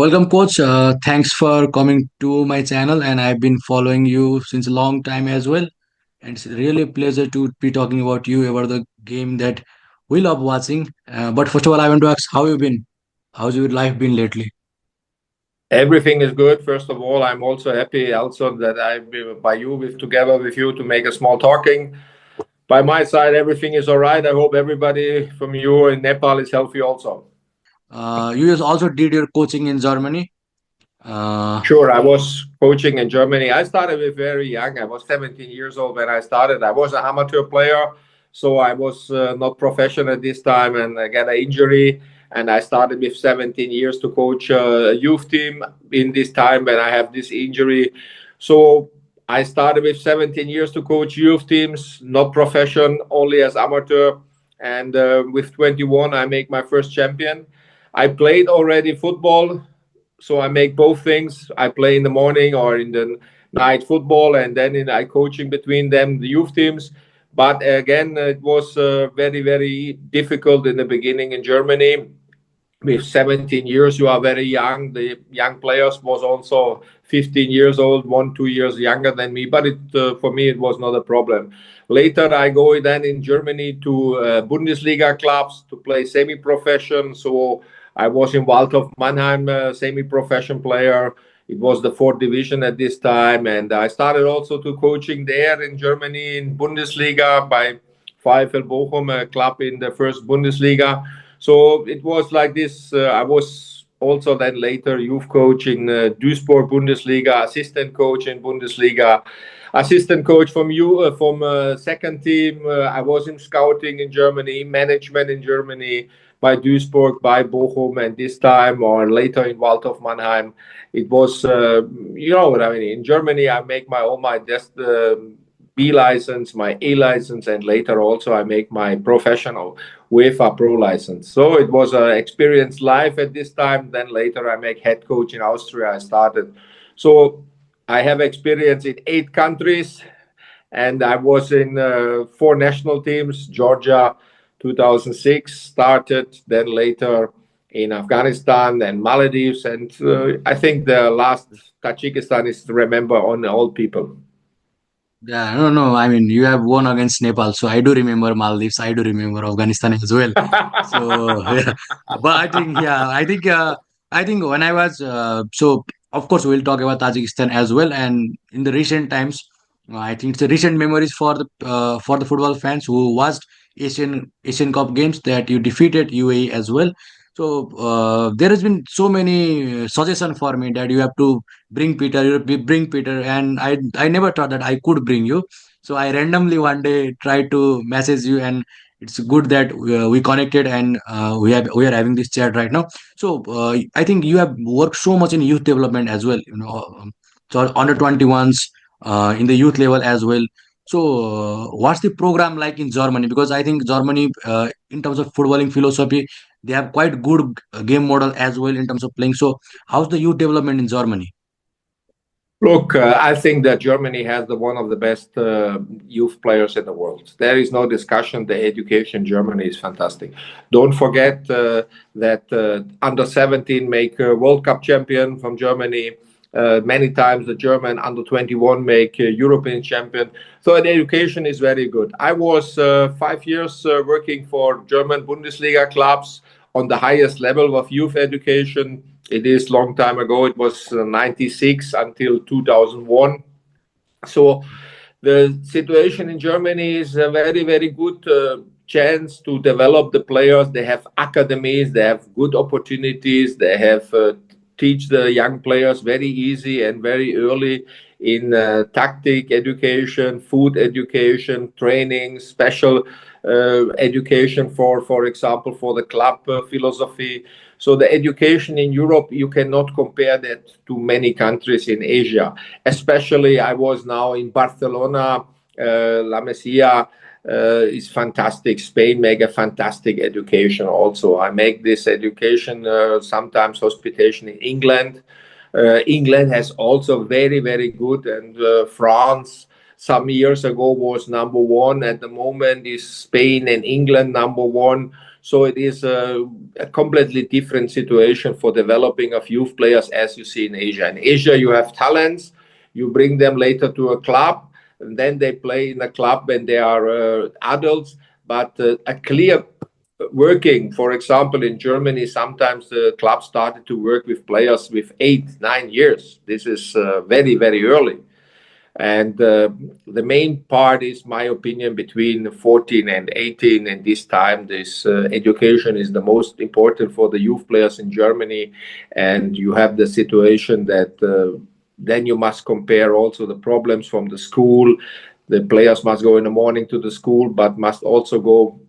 Welcome, coach. Thanks for coming to my channel, and I've been following you since a long time as well. And it's really a pleasure to be talking about you about the game that we love watching. But first of all, I want to ask how you been. How's your life been lately? Everything is good. First of all, I'm also happy also that I'm by you with together with you to make a small talking. By my side, everything is all right. I hope everybody from you in Nepal is healthy also. You also did your coaching in Germany. Uh, Sure, I was coaching in Germany. I started with very young. I was 17 years old when I started. I was an amateur player, so I was not professional at this time, and I got an injury. And I started with 17 years to coach a youth team in this time when I have this injury. So I started with 17 years to coach youth teams, not profession, only as amateur. And with 21, I make my first champion. I played already football, so I make both things. I play in the morning or in the night football, and then I coach in between them the youth teams. But again, it was very difficult in the beginning in Germany. With 17 years, you are very young. The young players was also 15 years old, 1, 2 years younger than me. But for me, it was not a problem. Later, I go then in Germany to Bundesliga clubs to play semi-profession. So I was in Waldhof Mannheim, semi-profession player. It was the fourth division at this time, and I started also to coaching there in Germany in Bundesliga by VfL Bochum, a club in the first Bundesliga. So it was like this. I was also then later youth coach in Duisburg Bundesliga, assistant coach in Bundesliga, assistant coach from second team. I was in scouting in Germany, management in Germany by Duisburg, by Bochum, and this time or later in Waldhof Mannheim. It was, you know what I mean. In Germany, I make all my B license, my A license, and later also I make my professional UEFA PRO license. So it was an experience life at this time. Then later I make head coach in Austria. I started. So I have experience in 8 countries, and I was in 4 national teams. Georgia, 2006 started. Then later in Afghanistan and Maldives, and I think the last Tajikistan is to remember on all people. yeah, no. I mean, you have won against Nepal, so I do remember Maldives. I do remember Afghanistan as well. So yeah, but I think when I was so of course we'll talk about Tajikistan as well, and in the recent times, I think it's the recent memories for the football fans who watched Asian Cup games that you defeated UAE as well. So there has been so many suggestion for me that you have to bring Peter, and I never thought that I could bring you. So I randomly one day tried to message you, and it's good that we connected, and we are having this chat right now. So I think you have worked so much in youth development as well, so under 21s in the youth level as well. So what's the program like in Germany? Because I think Germany, in terms of footballing philosophy, they have quite good game model as well in terms of playing. So how's the youth development in Germany? Look, I think that Germany has one of the best youth players in the world. There is no discussion. The education in Germany is fantastic. Don't forget that under 17 make World Cup champion from Germany. Many times the German under 21 make European champion. So the education is very good. I was 5 years working for German Bundesliga clubs on the highest level of youth education. It is long time ago. It was 96 until 2001. So the situation in Germany is a very good chance to develop the players. They have academies. They have good opportunities. They have teach the young players very easy and very early in tactic education, food education, training, special education for example, for the club philosophy. So the education in Europe, you cannot compare that to many countries in Asia. Especially, I was now in Barcelona, La Masia is fantastic. Spain make a fantastic education also. I make this education, sometimes hospitation in England. England has also very good, and France. some years ago was number one. At the moment is Spain and England number one. So it is a completely different situation for developing of youth players as you see in Asia. In Asia, you have talents, you bring them later to a club, and then they play in a club when they are adults. But a clear working, for example, in Germany, sometimes the club started to work with players with 8, 9 years. This is very, very early. And the main part is, my opinion, between 14 and 18. And this time, this education is the most important for the youth players in Germany. And you have the situation that then you must compare also the problems from the school. The players must go in the morning to the school, but must also go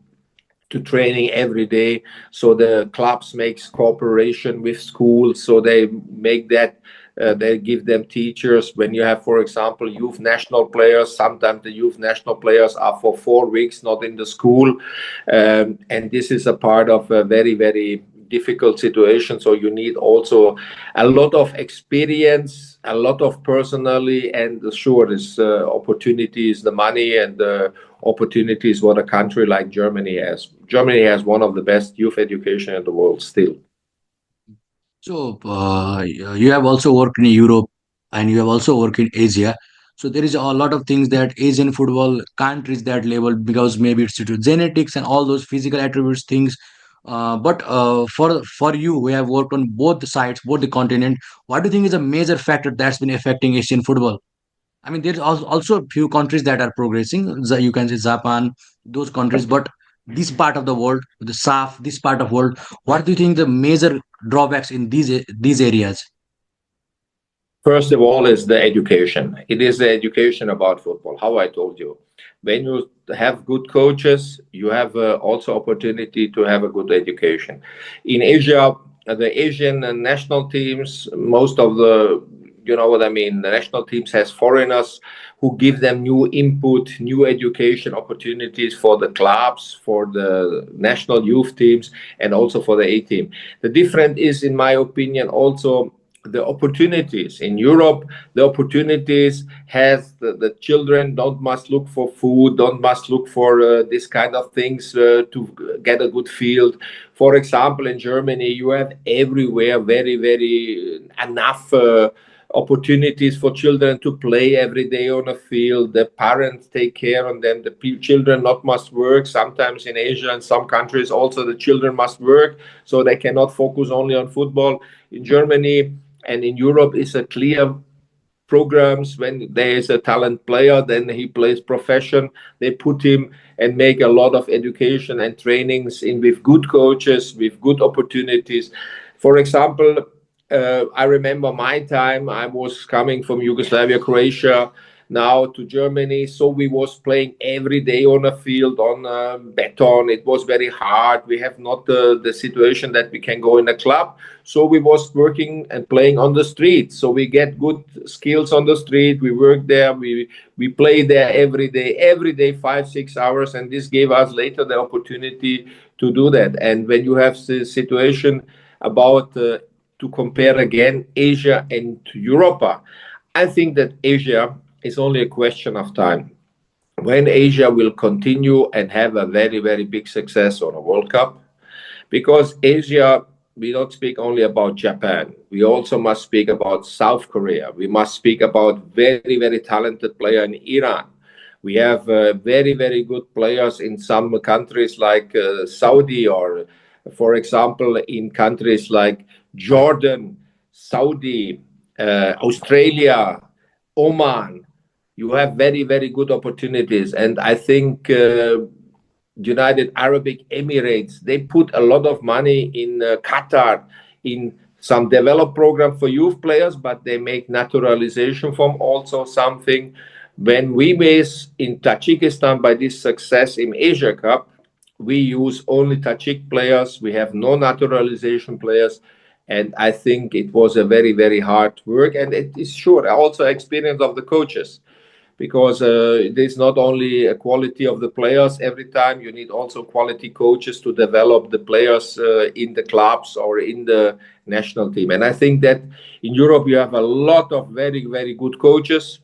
to training every day. So the clubs makes cooperation with schools, so they make that they give them teachers. When you have, for example, youth national players, sometimes the youth national players are for 4 weeks not in the school, and this is a part of a very, very difficult situation. So you need also a lot of experience, a lot of personally, and sure, this opportunities, the money and the opportunities what a country like Germany has. Germany has one of the best youth education in the world still. So you have also worked in Europe and you have also worked in Asia. So there is a lot of things that Asian football can't reach that level because maybe it's due to genetics and all those physical attributes things. But for you who have worked on both the sides, both the continent, what do you think is a major factor that's been affecting Asian football? I mean, there's also a few countries that are progressing. You can say Japan, those countries, but this part of the world, the Saff, this part of world, what do you think the major drawbacks in these areas? First of all is the education. It is the education about football. How I told you, when you have good coaches, you have also opportunity to have a good education. In Asia, the Asian national teams, most of the, you know what I mean, the national teams has foreigners who give them new input, new education opportunities for the clubs, for the national youth teams, and also for the A team. The difference is, in my opinion, also the opportunities in Europe. The opportunities has the children don't must look for food, don't must look for this kind of things to get a good field. For example, in Germany, you have everywhere very, very enough opportunities for children to play every day on a field. The parents take care on them. The children not must work. Sometimes in Asia and some countries also the children must work, so they cannot focus only on football. In Germany and in Europe is a clear programs. When there is a talent player, then he plays profession. They put him and make a lot of education and trainings in with good coaches, with good opportunities. For example, I remember my time, I was coming from Yugoslavia, Croatia, now to Germany. So we was playing every day on a field, on beton. It was very hard. We have not the situation that we can go in a club. So we was working and playing on the street. So we get good skills on the street. We work there. We play there every day, 5, 6 hours. And this gave us later the opportunity to do that. And when you have the situation about to compare again Asia and Europa, I think that Asia is only a question of time. When Asia will continue and have a very, very big success on a World Cup, because Asia, we don't speak only about Japan. We also must speak about South Korea. We must speak about very, very talented player in Iran. We have very, very good players in some countries like Saudi, or, for example, in countries like Jordan, Saudi, Australia, Oman. You have very, very good opportunities. And I think United Arab Emirates, they put a lot of money in Qatar, in some developed program for youth players, but they make naturalization from also something. When we base in Tajikistan by this success in Asia Cup, we use only Tajik players. We have no naturalization players. And I think it was a very, very hard work. And it is sure also experience of the coaches, because it is not only a quality of the players every time. You need also quality coaches to develop the players in the clubs or in the national team. And I think that in Europe you have a lot of very, very good coaches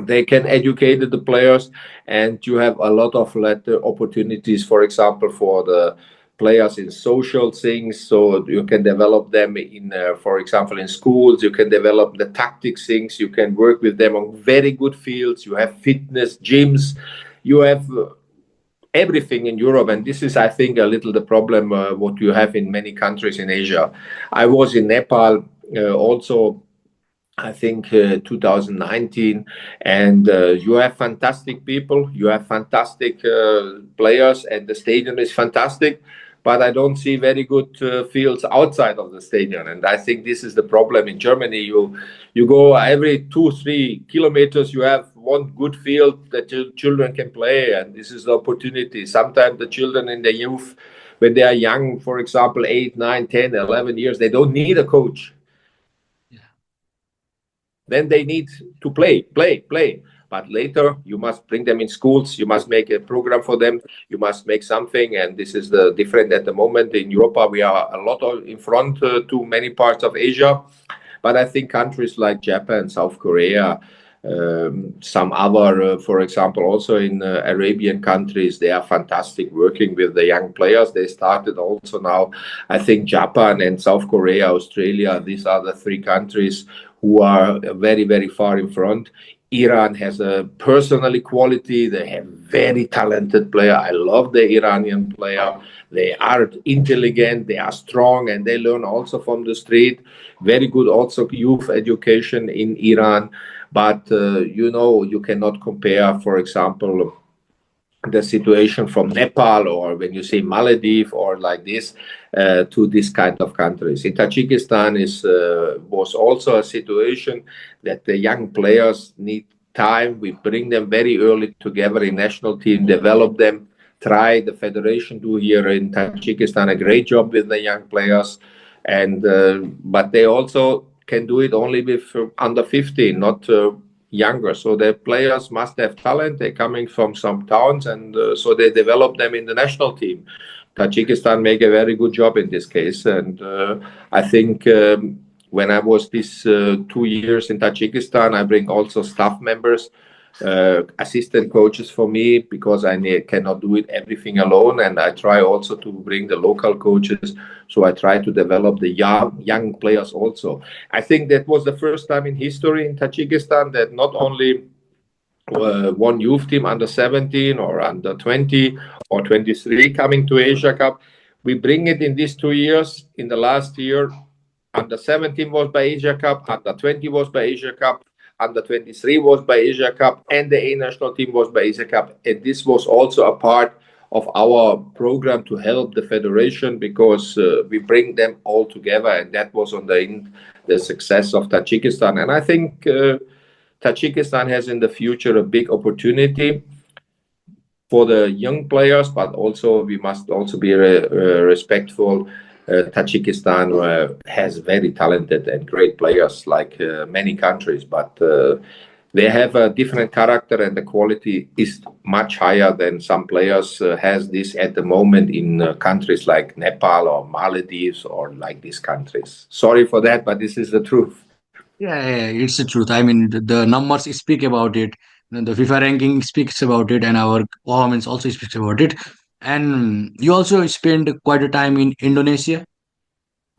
They can educate the players, and you have a lot of opportunities, for example, for the players in social things. So you can develop them in, for example, in schools. You can develop the tactics things. You can work with them on very good fields. You have fitness gyms. You have everything in Europe, and this is, I think, a little the problem what you have in many countries in Asia. I was in Nepal also, I think 2019, and you have fantastic people, you have fantastic players, and the stadium is fantastic. But I don't see very good fields outside of the stadium, and I think this is the problem in Germany. You go every 2-3 kilometers, you have one good field that children can play, and this is the opportunity. Sometimes the children in the youth, when they are young, for example, 8, 9, 10, 11 years, they don't need a coach. Then they need to play. But later, you must bring them in schools. You must make a program for them. You must make something. And this is the different at the moment. In Europe, we are a lot in front to many parts of Asia. But I think countries like Japan, South Korea, some other, for example, also in Arabian countries, they are fantastic working with the young players. They started also now, I think Japan and South Korea, Australia, these are the three countries who are very, very far in front. Iran has a personal quality. They have very talented player. I love the Iranian player. They are intelligent, they are strong, and they learn also from the street. Very good also youth education in Iran. But, you cannot compare, for example, the situation from Nepal, or when you say Maldives or like this, to this kind of countries. In Tajikistan was also a situation that the young players need time. We bring them very early together in national team, develop them, try. The federation do here in Tajikistan a great job with the young players, and but they also can do it only with under 15, not younger. So the players must have talent. They're coming from some towns, and so they develop them in the national team. Tajikistan make a very good job in this case, and I think when I was these 2 years in Tajikistan, I bring also staff members, assistant coaches for me, because I cannot do it everything alone, and I try also to bring the local coaches. So I try to develop the young players also. I think that was the first time in history in Tajikistan that not only one youth team under 17 or under 20 or 23 coming to Asia Cup. We bring it in these 2 years. In the last year, under 17 was by Asia Cup, under 20 was by Asia Cup, under 23 was by Asia Cup, and the A national team was by Asia Cup. And this was also a part of our program to help the federation, because we bring them all together, and that was on the success of Tajikistan. And I think Tajikistan has in the future a big opportunity for the young players, but also we must also be respectful. Tajikistan has very talented and great players, like many countries, but they have a different character, and the quality is much higher than some players has this at the moment in countries like Nepal or Maldives or like these countries. Sorry for that, but this is the truth. Yeah, it's the truth. I mean, the numbers speak about it. The FIFA ranking speaks about it, and our performance also speaks about it. And you also spent quite a time in Indonesia,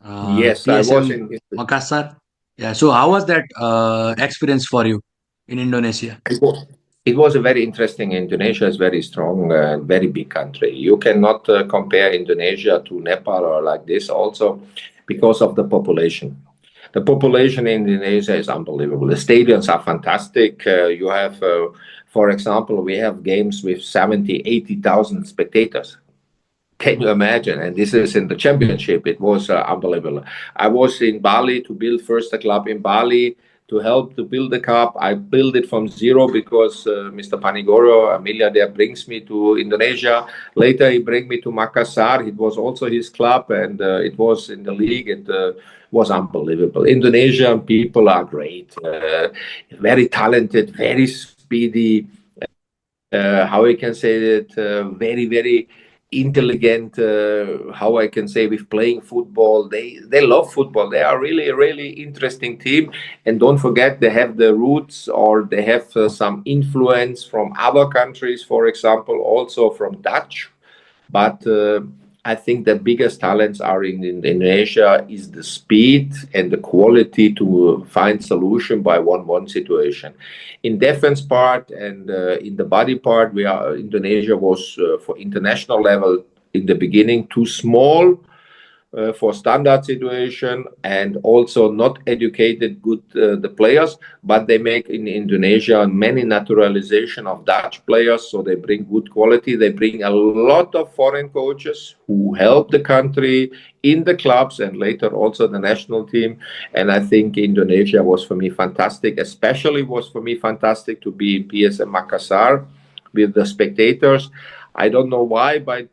Yes, I was PSM in. Makassar. Yeah. So how was that experience for you in Indonesia? It was a very interesting. Indonesia is very strong and very big country. You cannot compare Indonesia to Nepal or like this also, because of the population. The population in Indonesia is unbelievable. The stadiums are fantastic. You have, for example, we have games with 70, 80,000 spectators. Can you imagine? And this is in the championship. It was unbelievable. I was in Bali to build first a club in Bali to help to build the cup. I built it from zero because Mr. Panigoro, a milliardaire, brings me to Indonesia. Later, he bring me to Makassar. It was also his club, and it was in the league. It was unbelievable. Indonesian people are great, very talented, very speedy. How I can say that? Very, very intelligent, how I can say, with playing football. They love football. They are really a really interesting team. And don't forget, they have the roots, or they have some influence from other countries, for example, also from Dutch. But I think the biggest talents are in Indonesia is the speed and the quality to find solution by 1-1 situation. In defense part and in the body part, Indonesia was for international level in the beginning too small for standard situation, and also not educated good the players, but they make in Indonesia many naturalization of Dutch players, so they bring good quality. They bring a lot of foreign coaches who help the country in the clubs and later also the national team. And I think Indonesia was for me fantastic. Especially was for me fantastic to be in PSM Makassar with the spectators. I don't know why, but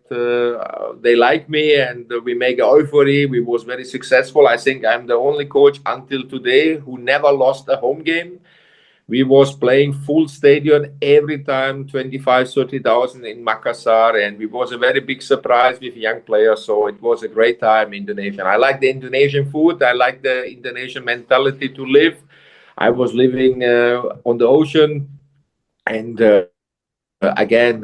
they like me, and we make a euphoria. We was very successful. I think I'm the only coach until today who never lost a home game. We was playing full stadium every time, 25, 30,000 in Makassar, and it was a very big surprise with young players. So it was a great time in Indonesia. I like the Indonesian food. I like the Indonesian mentality to live. I was living on the ocean, and again,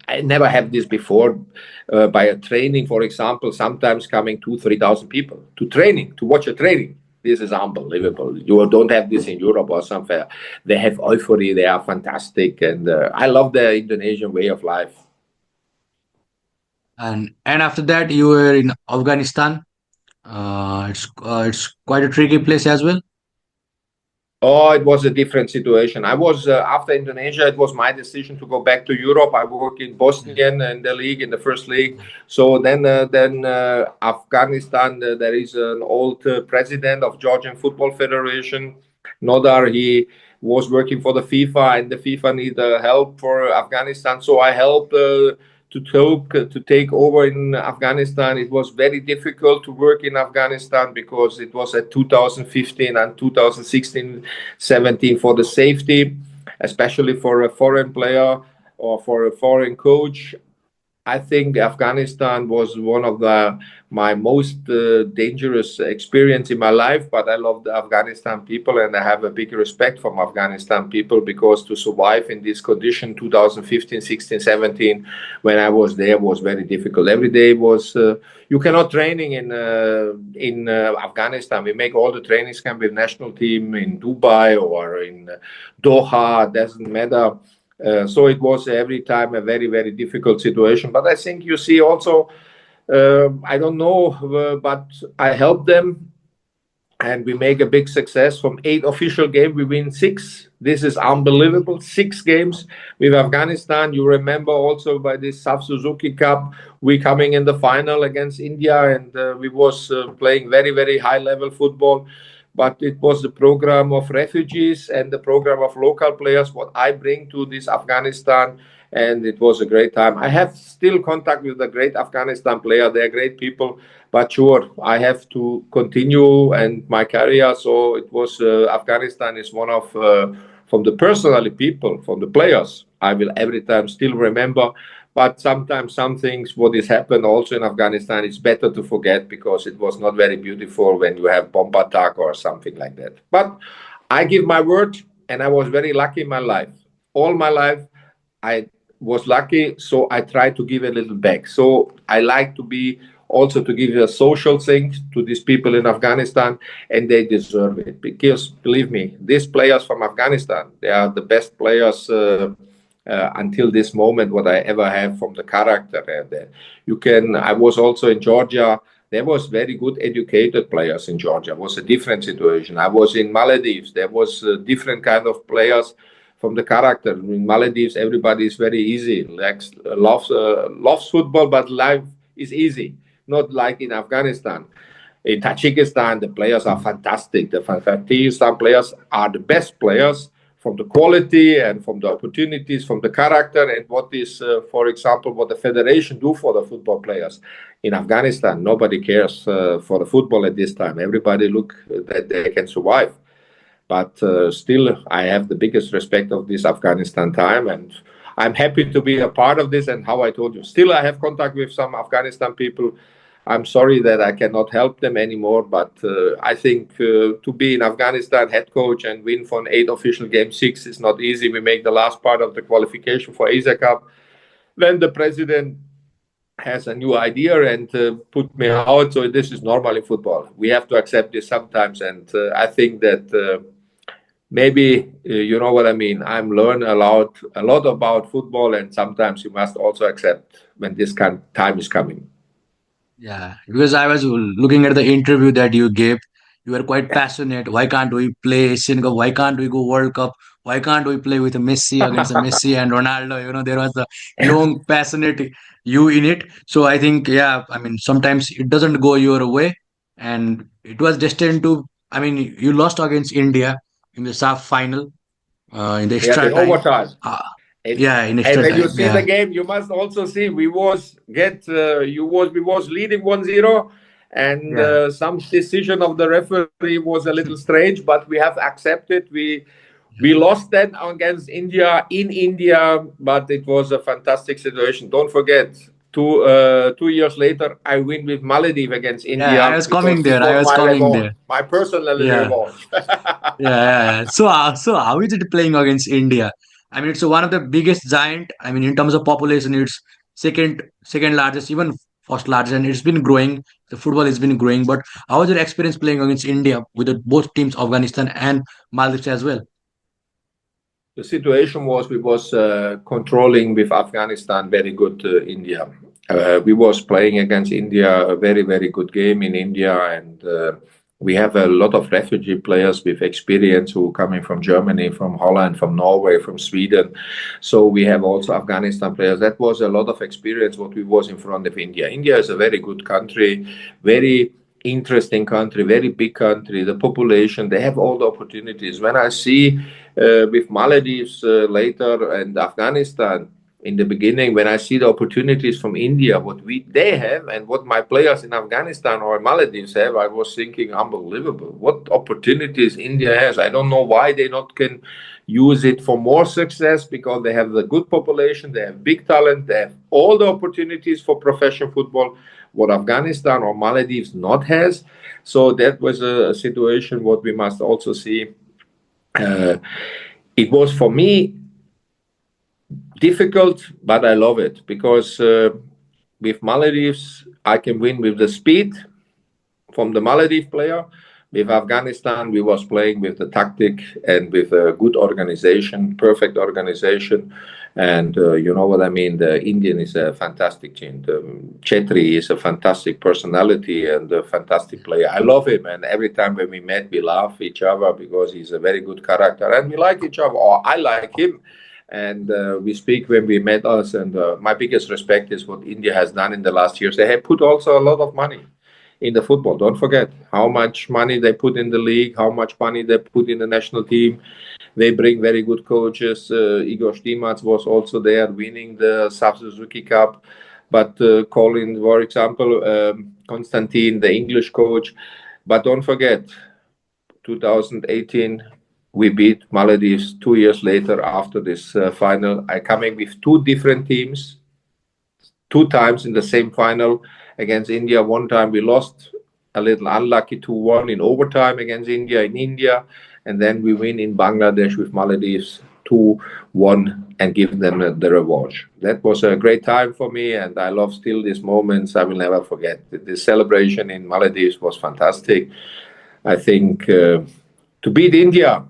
I never had this before. By a training, for example, sometimes coming 2,000-3,000 people to training, to watch a training. This is unbelievable. You don't have this in Europe or somewhere. They have euphoria. They are fantastic, and I love the Indonesian way of life. And after that, you were in Afghanistan. It's quite a tricky place as well. Oh, it was a different situation. I was after Indonesia. It was my decision to go back to Europe. I work in Bosnian in the league, in the first league. So then Afghanistan. There is an old president of Georgian Football Federation, Nodar. He was working for the FIFA, and the FIFA need help for Afghanistan. So I helped to take over in Afghanistan. It was very difficult to work in Afghanistan because it was at 2015 and 2016, 17 for the safety, especially for a foreign player or for a foreign coach. I think Afghanistan was one of my most dangerous experience in my life, but I love the Afghanistan people, and I have a big respect from Afghanistan people, because to survive in this condition 2015, 16, 17, when I was there, was very difficult. Every day was you cannot training in Afghanistan. We make all the trainings camp with national team in Dubai or in Doha, doesn't matter. So it was every time a very, very difficult situation. But I think you see also, I don't know, but I help them, and we make a big success. From 8 official games, we win 6. This is unbelievable. 6 games with Afghanistan. You remember also by this Saff Suzuki Cup, we coming in the final against India, and we was playing very, very high level football. But it was the program of refugees and the program of local players, what I bring to this Afghanistan. And it was a great time. I have still contact with the great Afghanistan player. They're great people, but sure, I have to continue and my career. So it was Afghanistan is one of from the personally people, from the players, I will every time still remember. But sometimes some things what is happened also in Afghanistan, it's better to forget, because it was not very beautiful when you have bomb attack or something like that. But I give my word, and I was very lucky in my life. All my life, I was lucky, so I try to give a little back. So I like to be also to give a social thing to these people in Afghanistan, and they deserve it. Because believe me, these players from Afghanistan, they are the best players until this moment what I ever have from the character. And you can. I was also in Georgia. There was very good educated players in Georgia. It was a different situation. I was in Maldives. There was different kind of players from the character. In Maldives, everybody is very easy, loves football, but life is easy. Not like in Afghanistan. In Tajikistan, the players are fantastic. The Tajikistan players are the best players from the quality and from the opportunities, from the character, and what is, for example, what the federation do for the football players. In Afghanistan, nobody cares for the football at this time. Everybody look that they can survive. But still, I have the biggest respect of this Afghanistan time, and I'm happy to be a part of this. And how I told you, still I have contact with some Afghanistan people. I'm sorry that I cannot help them anymore, but I think to be in Afghanistan head coach and win from 8 official games 6 is not easy. We make the last part of the qualification for Asia Cup. Then the president has a new idea and put me out. So this is normal in football. We have to accept this sometimes, and I think that maybe you know what I mean. I'm learning a lot about football, and sometimes you must also accept when this kind of time is coming. Yeah, because I was looking at the interview that you gave. You were quite passionate. Why can't we play Asian Cup? Why can't we go World Cup? Why can't we play with Messi against the Messi and Ronaldo? There was a long, passionate you in it. So I think, yeah, I mean, sometimes it doesn't go your way, and it was destined to. I mean, you lost against India in the Saff final in the Yeah, extra the time. overtime. Uh, And, yeah, in and extra when you time. see the Yeah, game, you must also see we was leading 1-0, and yeah. some decision of the referee was a little strange, but we have accepted. We lost then against India in India, but it was a fantastic situation. Don't forget, 2 years later, I win with Maldives against Yeah, I India was because coming this there. I was was my coming reward, there. my personal Yeah. reward. Yeah. So how is it playing against India? I mean, it's one of the biggest giant. I mean, in terms of population, it's second largest, even first largest, and it's been growing. The football has been growing. But how was your experience playing against India with both teams, Afghanistan and Maldives as well? The situation was we was controlling with Afghanistan very good India. We was playing against India a very good game in India, and we have a lot of refugee players with experience who coming from Germany, from Holland, from Norway, from Sweden. So we have also Afghanistan players. That was a lot of experience what we was in front of India. India is a very good country, very interesting country, very big country. The population, they have all the opportunities. When I see with Maldives later and Afghanistan in the beginning, when I see the opportunities from India, what they have and what my players in Afghanistan or Maldives have, I was thinking unbelievable. What opportunities India has. I don't know why they not can use it for more success, because they have the good population, they have big talent, they have all the opportunities for professional football, what Afghanistan or Maldives not has. So that was a situation what we must also see. It was for me difficult, but I love it because with Maldives, I can win with the speed from the Maldives player. With Afghanistan, we was playing with the tactic and with a good organization, perfect organization. And you know what I mean? The Indian is a fantastic team. Chetri is a fantastic personality and a fantastic player. I love him. And every time when we met, we laugh each other because he's a very good character. And we like each other, or I like him. And we speak when we met us. And my biggest respect is what India has done in the last years. They have put also a lot of money in the football. Don't forget how much money they put in the league, how much money they put in the national team. They bring very good coaches. Igor Stimac was also there winning the Saff Suzuki Cup. But Colin, for example, Konstantin, the English coach. But don't forget, 2018, we beat Maldives 2 years later after this final. I coming with two different teams, two times in the same final against India. One time we lost a little unlucky 2-1 in overtime against India in India, and then we win in Bangladesh with Maldives 2-1 and give them the reward. That was a great time for me, and I love still these moments. I will never forget. The celebration in Maldives was fantastic. I think to beat India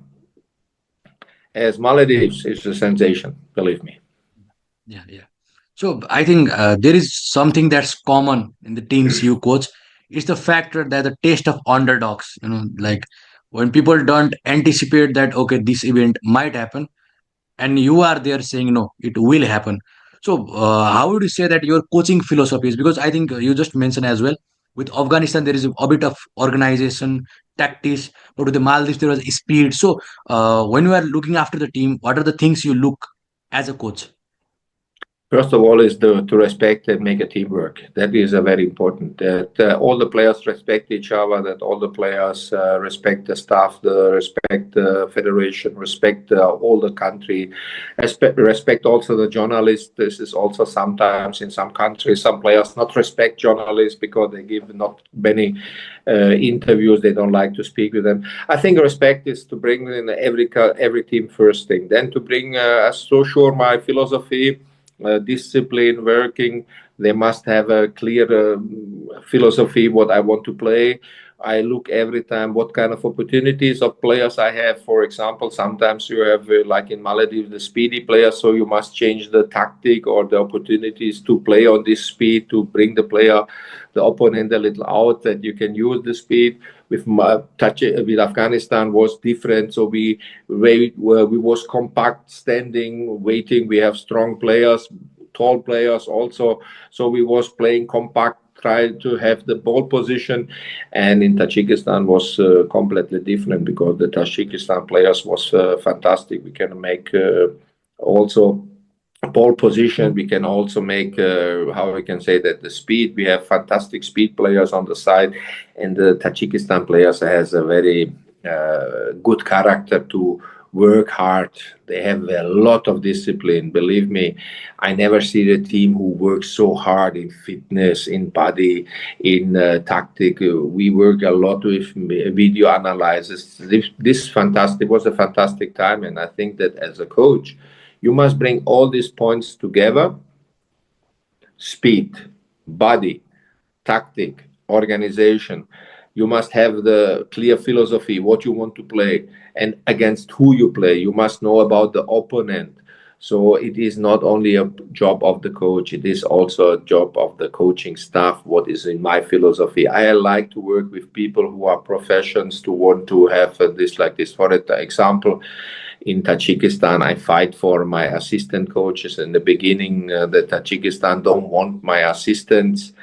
as Maldives is a sensation, believe me. Yeah. So I think there is something that's common in the teams you coach. It's the factor that the taste of underdogs. Like when people don't anticipate that okay, this event might happen, and you are there saying no, it will happen. So how would you say that your coaching philosophy is? Because I think you just mentioned as well with Afghanistan there is a bit of organization, tactics, but with the Maldives there was speed. So when you are looking after the team, what are the things you look as a coach? First of all, is to respect and make a teamwork. That is very important. That all the players respect each other. That all the players respect the staff, respect the federation, respect all the country, respect also the journalists. This is also sometimes in some countries, some players not respect journalists because they give not many interviews. They don't like to speak with them. I think respect is to bring in every team first thing. Then to bring, so sure, my philosophy. Discipline, working. They must have a clear philosophy what I want to play. I look every time what kind of opportunities of players I have. For example, sometimes you have like in Maldives the speedy players, so you must change the tactic or the opportunities to play on this speed to bring the opponent a little out that you can use the speed. With Afghanistan was different, so we was compact, standing, waiting. We have strong players, tall players also, so we was playing compact, trying to have the ball position. And in Tajikistan was completely different because the Tajikistan players was fantastic. We can make also ball position. We can also make how we can say that the speed. We have fantastic speed players on the side, and the Tajikistan players has a very good character to work hard. They have a lot of discipline. Believe me, I never see a team who works so hard in fitness, in body, in tactic. We work a lot with video analysis. This fantastic was a fantastic time, and I think that as a coach, you must bring all these points together: speed, body, tactic, organization. You must have the clear philosophy, what you want to play, and against who you play. You must know about the opponent. So it is not only a job of the coach, it is also a job of the coaching staff, what is in my philosophy. I like to work with people who are professions, to want to have this like this. For example, in Tajikistan, I fight for my assistant coaches. In the beginning, the Tajikistan don't want my assistants,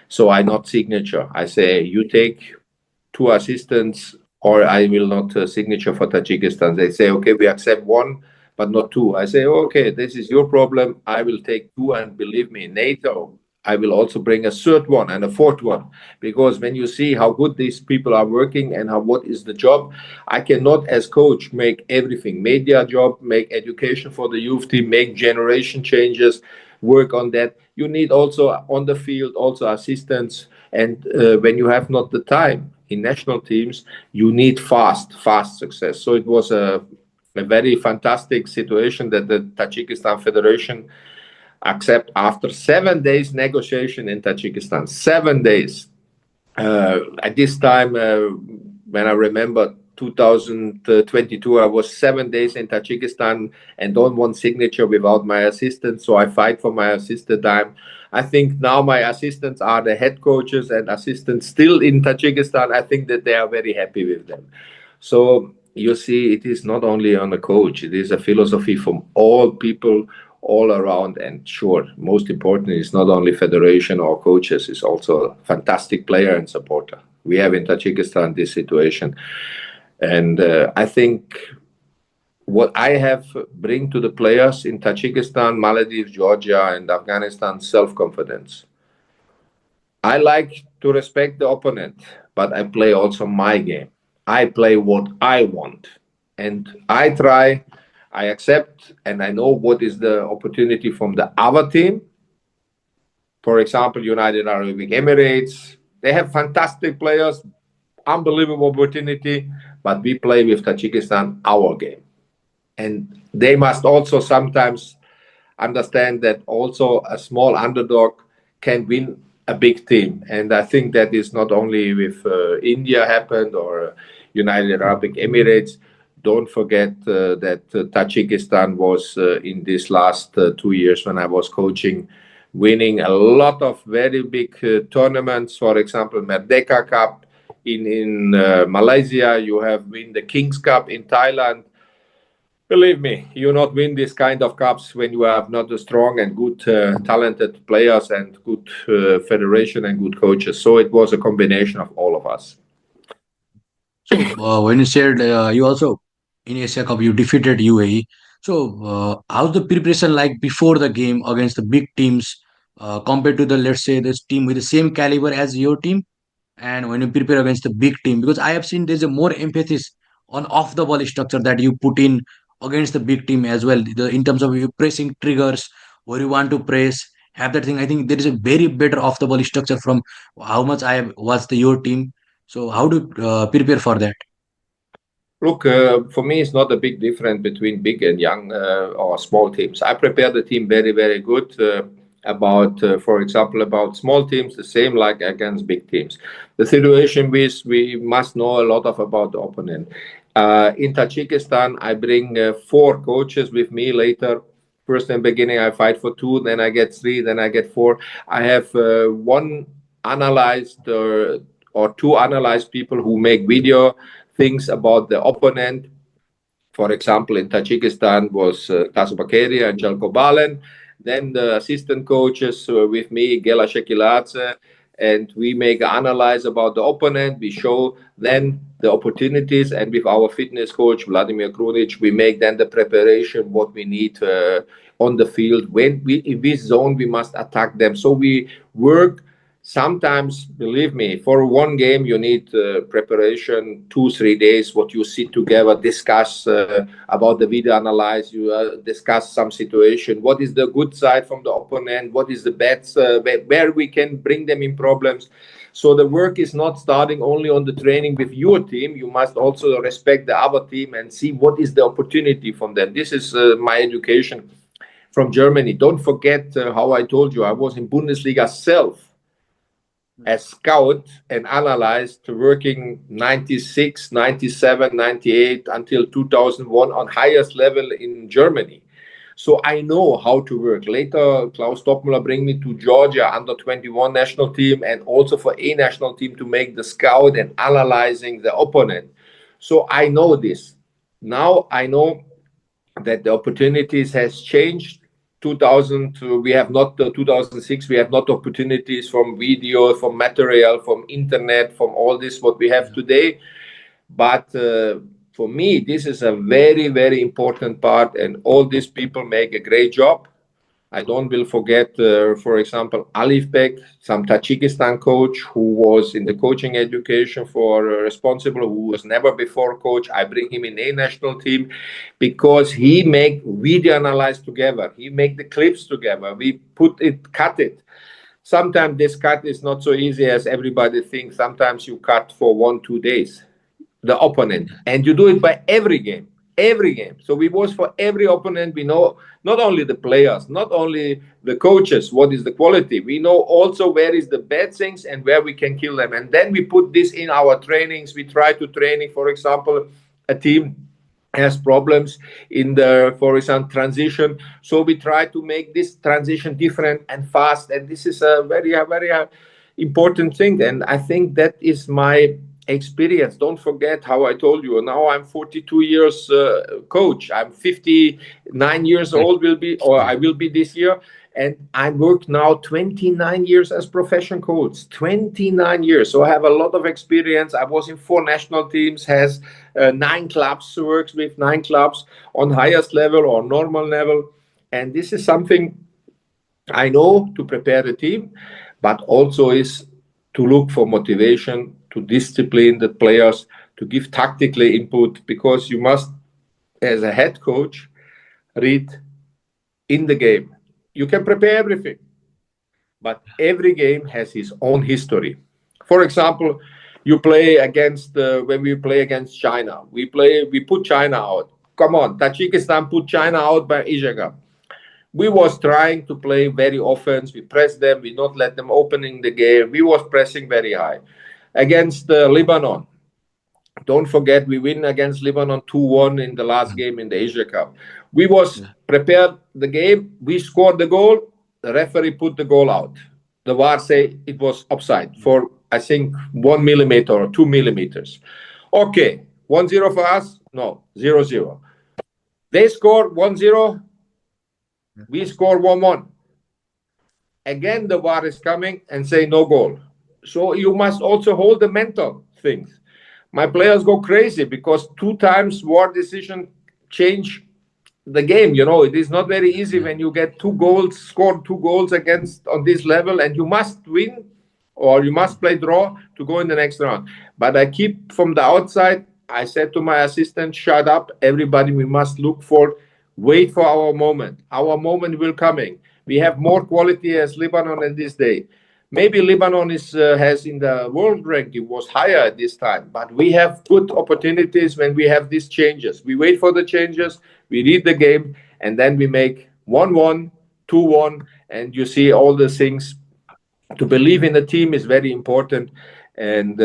so I not signature. I say, you take 2 assistants, or I will not signature for Tajikistan. They say, okay, we accept 1, but not 2. I say, okay, this is your problem. I will take 2, and believe me, NATO, I will also bring a third one and a fourth one, because when you see how good these people are working and what is the job, I cannot as coach make everything, media job, make education for the youth team, make generation changes, work on that. You need also on the field also assistants, and when you have not the time in national teams, you need fast success. So it was a very fantastic situation that the Tajikistan Federation accept after 7 days negotiation in Tajikistan. 7 days. At this time, when I remember 2022, I was 7 days in Tajikistan and don't want signature without my assistant. So I fight for my assistant time. I think now my assistants are the head coaches and assistants still in Tajikistan. I think that they are very happy with them. So you see, it is not only on the coach, it is a philosophy from all people all around. And sure, most important is not only federation or coaches, it's also a fantastic player and supporter. We have in Tajikistan this situation. And I think what I have bring to the players in Tajikistan, Maldives, Georgia, and Afghanistan, self-confidence. I like to respect the opponent, but I play also my game. I play what I want, and I try, I accept, and I know what is the opportunity from the other team. For example, United Arab Emirates, they have fantastic players, unbelievable opportunity, but we play with Tajikistan our game. And they must also sometimes understand that also a small underdog can win a big team. And I think that is not only with India happened or United Arab Emirates. Don't forget that Tajikistan was in these last 2 years when I was coaching, winning a lot of very big tournaments. For example, Merdeka Cup in Malaysia. You have win the Kings Cup in Thailand. Believe me, you not win this kind of cups when you have not a strong and good, talented players and good federation and good coaches. So it was a combination of all of us. So when you said you also in Asia Cup you defeated UAE. So, how's the preparation like before the game against the big teams compared to the, let's say, this team with the same caliber as your team? And when you prepare against the big team, because I have seen there's a more emphasis on off the ball structure that you put in against the big team as well. In terms of you pressing triggers where you want to press, have that thing. I think there is a very better off the ball structure from how much I have watched your team. So, how do you prepare for that? Look, for me, it's not a big difference between big and young or small teams. I prepare the team very, very good. For example, about small teams, the same like against big teams. The situation is we must know a lot of about the opponent. In Tajikistan, I bring 4 coaches with me later. First in the beginning, I fight for 2, then I get 3, then I get 4. I have one analyzed or 2 analyzed people who make video things about the opponent. For example, in Tajikistan was Kasabakeri and Jelko Balen. Then the assistant coaches with me, Gela Shekiladze, and we make an analyze about the opponent. We show then the opportunities, and with our fitness coach, Vladimir Krunic, we make then the preparation, what we need on the field. When we in this zone, we must attack them. So we work. Sometimes, believe me, for one game you need preparation 2-3 days. What you sit together, discuss about the video analyze. You discuss some situation. What is the good side from the opponent? What is the bad where we can bring them in problems? So the work is not starting only on the training with your team. You must also respect the other team and see what is the opportunity from them. This is my education from Germany. Don't forget how I told you I was in Bundesliga self as scout and analyzed, working 96, 97, 98 until 2001 on highest level in Germany. So I know how to work. Later, Klaus Toppmüller bring me to Georgia under 21 national team and also for a national team to make the scout and analyzing the opponent. So I know this. Now I know that the opportunities has changed. 2000 we have not 2006 we have not opportunities from video, from material, from internet, from all this what we have today. But for me this is a very, very important part, and all these people make a great job. I don't will forget, for example, Alif Bek, some Tajikistan coach who was in the coaching education for responsible, who was never before coach. I bring him in a national team because he make video analyze together. He make the clips together. We put it, cut it. Sometimes this cut is not so easy as everybody thinks. Sometimes you cut for 1-2 days the opponent, and you do it by every game. So we watch for every opponent. We know not only the players, not only the coaches, what is the quality. We know also where is the bad things and where we can kill them. And then we put this in our trainings. We try to training, for example, a team has problems in the, for example, transition. So we try to make this transition different and fast. And this is a very, very important thing. And I think that is my experience. Don't forget how I told you. Now I'm 42 years coach. I'm 59 years old I will be this year. And I worked now 29 years as professional coach, 29 years. So I have a lot of experience. I was in 4 national teams, has 9 clubs, works with 9 clubs on highest level or normal level. And this is something I know to prepare the team, but also is to look for motivation, to discipline the players, to give tactically input, because you must, as a head coach, read in the game. You can prepare everything, but every game has its own history. For example, you play against when we play against China, we put China out. Come on, Tajikistan put China out by Ijaga. We was trying to play very offense. We press them. We not let them opening the game. We was pressing very high. Against Lebanon, don't forget we win against Lebanon 2-1 in the last game in the Asia Cup. We was prepared the game. We scored the goal. The referee put the goal out. The VAR say it was offside for, I think, 1 millimeter or 2 millimeters. Okay, 1-0 for us. No, 0-0. They scored 1-0. We score 1-1. Again, the VAR is coming and say no goal. So you must also hold the mental things. My players go crazy because 2 times VAR decision change the game. It is not very easy Yeah. when you get scored 2 goals against on this level, and you must win or you must play draw to go in the next round. But I keep from the outside. I said to my assistant, shut up, everybody, we must wait for our moment. Our moment will coming. We have more quality as Lebanon in this day. Maybe Lebanon has in the world ranking was higher at this time, but we have good opportunities when we have these changes. We wait for the changes, we read the game, and then we make 1-1, 2-1, and you see all the things. To believe in the team is very important, and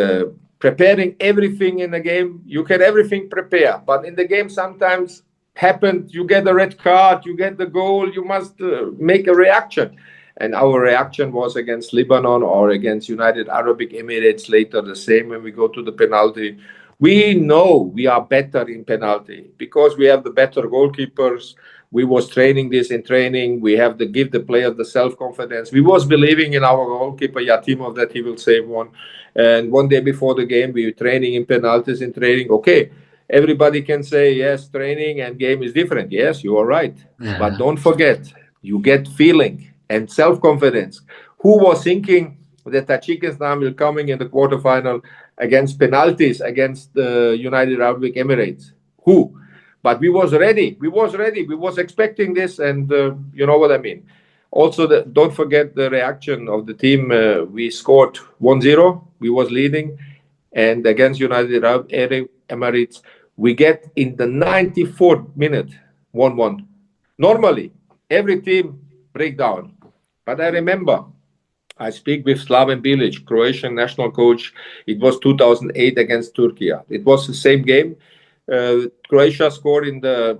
preparing everything in the game. You can everything prepare, but in the game sometimes happens. You get a red card, you get the goal. You must make a reaction, and our reaction was against Lebanon or against United Arab Emirates later the same. When we go to the penalty, we know we are better in penalty because we have the better goalkeepers. We was training this in training. We have to give the players the self-confidence. We was believing in our goalkeeper Yatimov that he will save one. And one day before the game, we were training in penalties in training. Okay, everybody can say yes, training and game is different. Yes, you are right. But Yeah. don't forget, you get feeling and self-confidence. Who was thinking that Tajikistan will coming in the quarterfinal against penalties against the United Arab Emirates? Who? But we was ready. We was ready. We was expecting this, and you know what I mean. Also, don't forget the reaction of the team. We scored 1-0. We was leading, and against United Arab Emirates, we get in the 94th minute 1-1. Normally, every team break down. But I remember I speak with Slaven Bilic, Croatian national coach. It was 2008 against Turkey. It was the same game. Croatia scored in the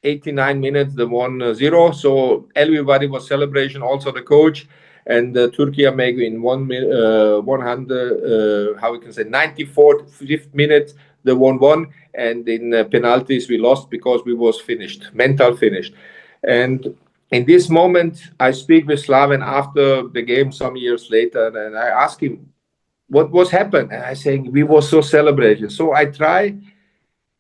89 minutes, the 1-0. So everybody was celebration, also the coach. And Turkey maybe in 100, how we can say, 94th, 5th minute, the 1-1. And in penalties, we lost because we was finished, mental finished. And in this moment, I speak with Slaven after the game some years later, and I ask him what was happened. And I say we were so celebrated. So I try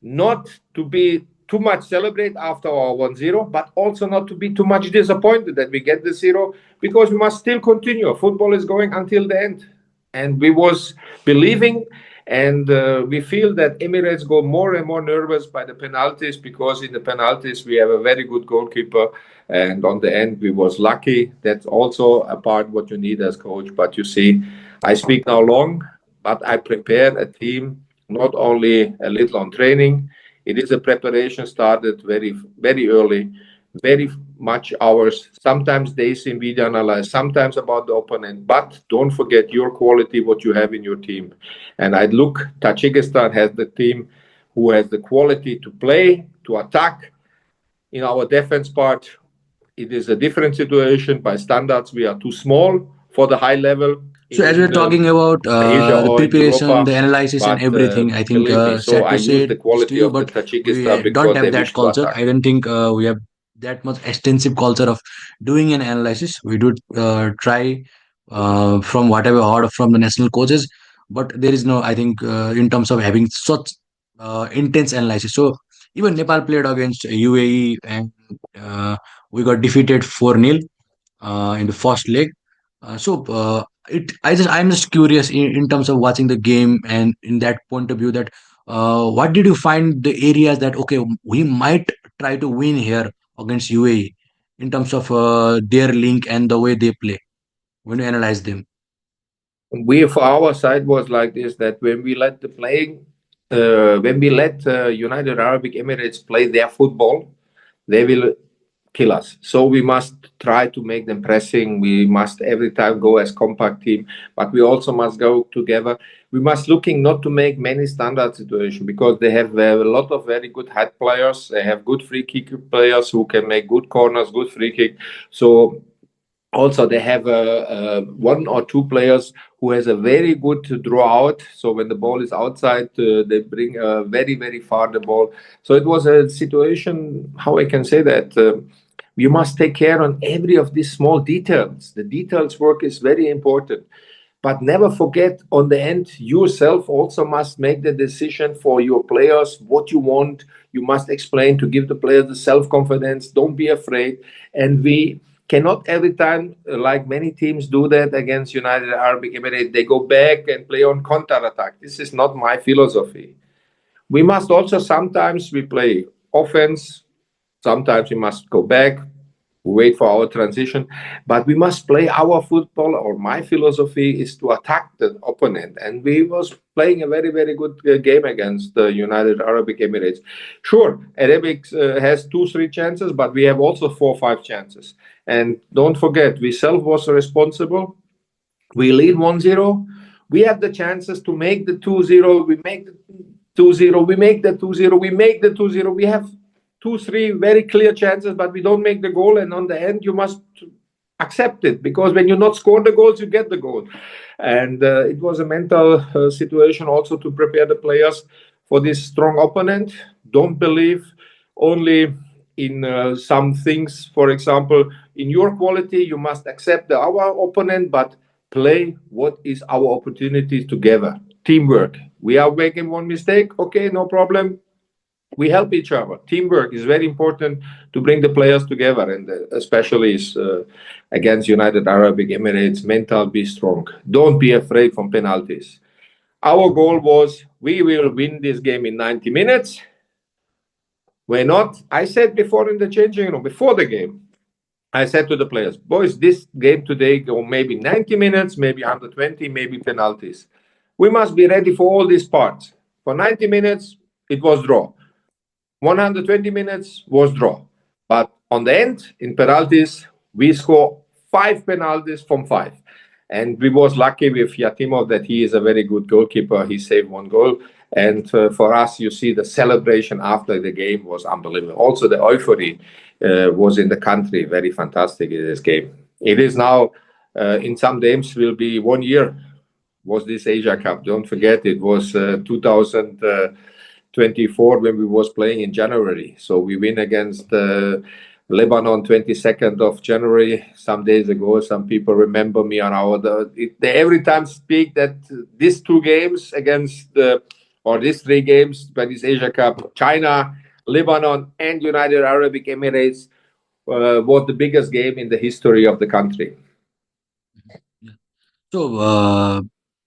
not to be too much celebrate after our 1-0, but also not to be too much disappointed that we get the 0, because we must still continue. Football is going until the end. And we was believing, and we feel that Emirates go more and more nervous by the penalties, because in the penalties we have a very good goalkeeper, and on the end we was lucky. That's also a part what you need as coach. But you see, I speak now long, but I prepare a team not only a little on training. It is a preparation started very, very early, very much hours, sometimes days in video analyze, sometimes about the opponent. But don't forget your quality, what you have in your team. And I look, Tajikistan has the team who has the quality to play, to attack. In our defense part, it is a different situation. By standards, we are too small for the high level So as we're in talking about Asia the or in preparation, Europa. the analysis, and But everything, I think believe me, so sad I to use say the this to quality you, of the but we Tajikistan don't because have they that wish to culture. attack. I don't think we have that much extensive culture of doing an analysis. We do try from whatever heard from the national coaches, but there is no, I think, in terms of having such intense analysis. So even Nepal played against UAE, and we got defeated 4-0 in the first leg. I'm just curious in terms of watching the game, and in that point of view, that what did you find the areas that okay, we might try to win here against UAE in terms of their link and the way they play when you analyze them? We, for our side, was like this, that when we let the playing, when we let United Arab Emirates play their football, they will kill us. So we must try to make them pressing. We must every time go as compact team, but we also must go together. We must looking not to make many standard situations, because they have a lot of very good head players. They have good free kick players who can make good corners, good free kick. So also they have one or two players who has a very good draw out. So when the ball is outside, they bring very, very far the ball. So it was a situation, how I can say that, you must take care on every of these small details. The details work is very important. But never forget, on the end, yourself also must make the decision for your players, what you want. You must explain to give the players the self-confidence. Don't be afraid. And we cannot every time, like many teams do that against United Arab Emirates, they go back and play on counter-attack. This is not my philosophy. We must also sometimes we play offense. Sometimes we must go back, wait for our transition, but we must play our football. Or my philosophy is to attack the opponent, and we was playing a very, very good game against the United Arab Emirates. Sure, Arabic has 2-3 chances, but we have also 4-5 chances. And don't forget, we self was responsible. We lead 1-0. We have the chances to make the 2-0. We make the 2-0. We make the 2-0. We make the 2-0. We have 2-3 very clear chances, but we don't make the goal. And on the end, you must accept it, because when you not score the goals, you get the goal. And it was a mental situation also to prepare the players for this strong opponent. Don't believe only in some things. For example, in your quality, you must accept our opponent, but play what is our opportunity together. Teamwork. We are making one mistake. Okay, no problem. We help each other. Teamwork is very important to bring the players together, and especially against United Arab Emirates, mental be strong. Don't be afraid from penalties. Our goal was we will win this game in 90 minutes. We're not. I said before in the changing room, before the game, I said to the players, boys, this game today go maybe 90 minutes, maybe 120, maybe penalties. We must be ready for all these parts. For 90 minutes, it was draw. 120 minutes was draw. But on the end, in penalties, we score 5 penalties from 5. And we was lucky with Yatimov that he is a very good goalkeeper. He saved 1 goal. And for us, you see the celebration after the game was unbelievable. Also, the euphory was in the country very fantastic in this game. It is now, in some games, will be 1 year was this Asia Cup. Don't forget, it was 2024 when we was playing in January. So we win against Lebanon 22nd of January. Some days ago, some people remember me on they every time speak that these 2 games against or these 3 games by this Asia Cup, China, Lebanon, and United Arab Emirates was the biggest game in the history of the country. So